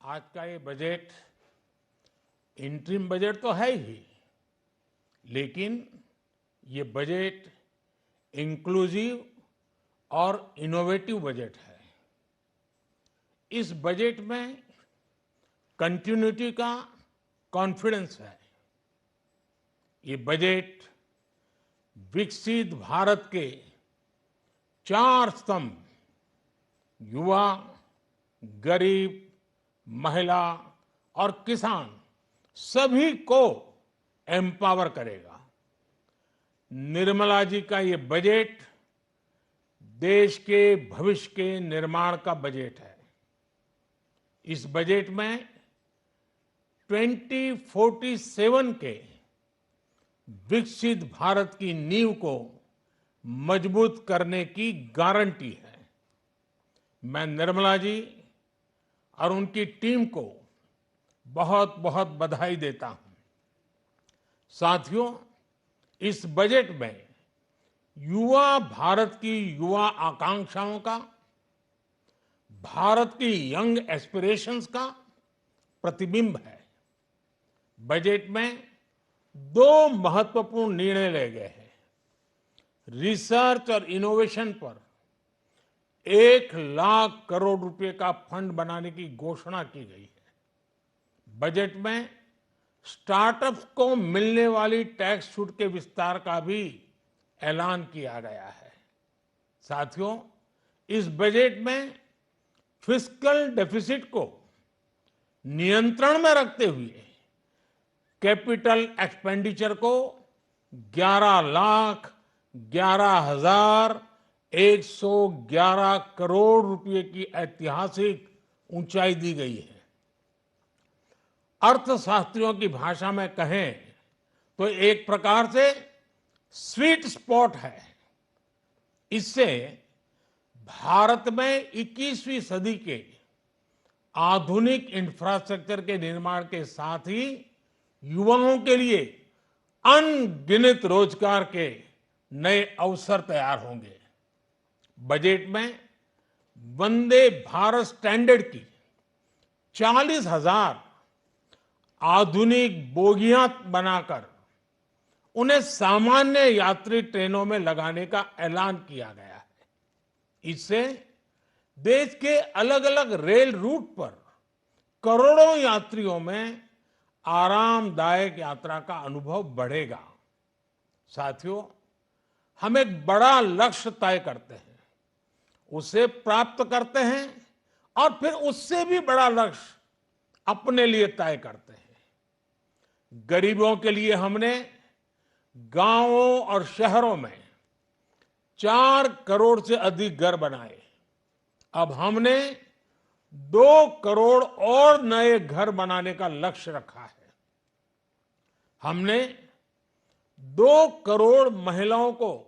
आज का ये बजट इंटरिम बजट तो है ही, लेकिन ये बजट इंक्लूसिव और इनोवेटिव बजट है। इस बजट में कंटिन्यूटी का कॉन्फिडेंस है। ये बजट विकसित भारत के चार स्तंभ युवा, गरीब, महिला और किसान सभी को एम्पावर करेगा। निर्मला जी का ये बजट देश के भविष्य के निर्माण का बजट है। इस बजट में 2047 के विकसित भारत की नींव को मजबूत करने की गारंटी है। मैं निर्मला जी और उनकी टीम को बहुत बहुत बधाई देता हूं। साथियों, इस बजट में युवा भारत की युवा आकांक्षाओं का, भारत की यंग एस्पिरेशंस का प्रतिबिंब है। बजट में दो महत्वपूर्ण निर्णय लिए गए हैं। रिसर्च और इनोवेशन पर 1,00,000 करोड़ रुपए का फंड बनाने की घोषणा की गई है। बजट में स्टार्टअप्स को मिलने वाली टैक्स छूट के विस्तार का भी ऐलान किया गया है। साथियों, इस बजट में फिस्कल डेफिसिट को नियंत्रण में रखते हुए कैपिटल एक्सपेंडिचर को 11,11,111 करोड़ रुपए की ऐतिहासिक ऊंचाई दी गई है। अर्थशास्त्रियों की भाषा में कहें तो एक प्रकार से स्वीट स्पॉट है। इससे भारत में 21वीं सदी के आधुनिक इंफ्रास्ट्रक्चर के निर्माण के साथ ही युवाओं के लिए अनगिनत रोजगार के नए अवसर तैयार होंगे। बजट में वंदे भारत स्टैंडर्ड की 40,000 आधुनिक बोगियां बनाकर उन्हें सामान्य यात्री ट्रेनों में लगाने का ऐलान किया गया है। इससे देश के अलग अलग रेल रूट पर करोड़ों यात्रियों में आरामदायक यात्रा का अनुभव बढ़ेगा। साथियों, हम एक बड़ा लक्ष्य तय करते हैं, उसे प्राप्त करते हैं और फिर उससे भी बड़ा लक्ष्य अपने लिए तय करते हैं। गरीबों के लिए हमने गांवों और शहरों में 4 करोड़ से अधिक घर बनाए। अब हमने 2 करोड़ और नए घर बनाने का लक्ष्य रखा है। हमने 2 करोड़ महिलाओं को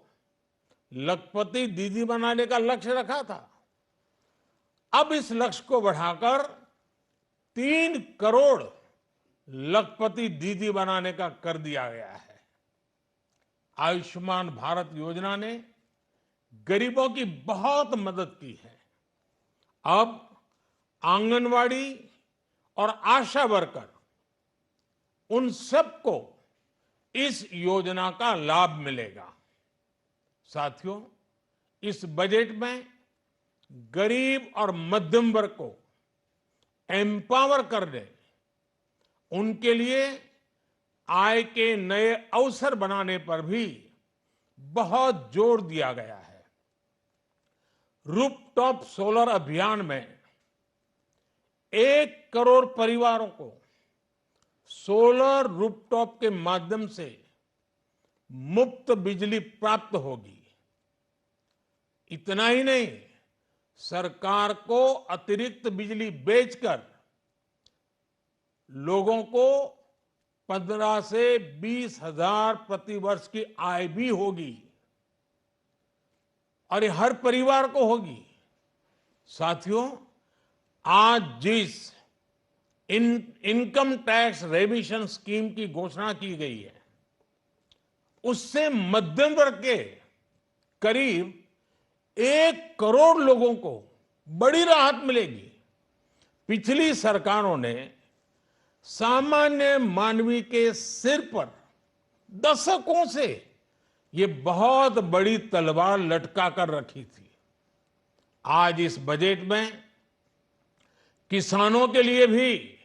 लखपति दीदी बनाने का लक्ष्य रखा था। अब इस लक्ष्य को बढ़ाकर 3 करोड़ लखपति दीदी बनाने का कर दिया गया है। आयुष्मान भारत योजना ने गरीबों की बहुत मदद की है। अब आंगनवाड़ी और आशा वर्कर, उन सबको इस योजना का लाभ मिलेगा। साथियों, इस बजट में गरीब और मध्यम वर्ग को एम्पावर करने, उनके लिए आय के नए अवसर बनाने पर भी बहुत जोर दिया गया है। रूफटॉप सोलर अभियान में 1 करोड़ परिवारों को सोलर रूफटॉप के माध्यम से मुफ्त बिजली प्राप्त होगी। इतना ही नहीं, सरकार को अतिरिक्त बिजली बेचकर लोगों को 15 से 20 हजार प्रति वर्ष की आय भी होगी और ये हर परिवार को होगी। साथियों, आज जिस इनकम टैक्स रेमिशन स्कीम की घोषणा की गई है, उससे मध्यम वर्ग के करीब 1 करोड़ लोगों को बड़ी राहत मिलेगी। पिछली सरकारों ने सामान्य मानवी के सिर पर दशकों से ये बहुत बड़ी तलवार लटका कर रखी थी। आज इस बजट में किसानों के लिए भी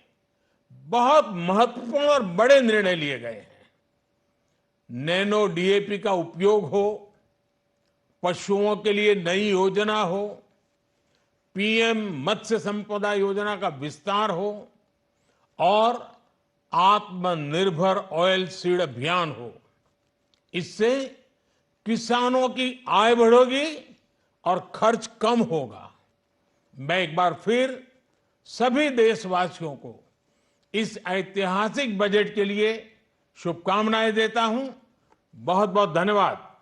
बहुत महत्वपूर्ण और बड़े निर्णय लिए गए हैं। नैनो डीएपी का उपयोग हो, पशुओं के लिए नई योजना हो, पीएम मत्स्य संपदा योजना का विस्तार हो और आत्मनिर्भर ऑयल सीड अभियान हो। इससे किसानों की आय बढ़ेगी और खर्च कम होगा। मैं एक बार फिर सभी देशवासियों को इस ऐतिहासिक बजट के लिए शुभकामनाएं देता हूं। बहुत बहुत धन्यवाद।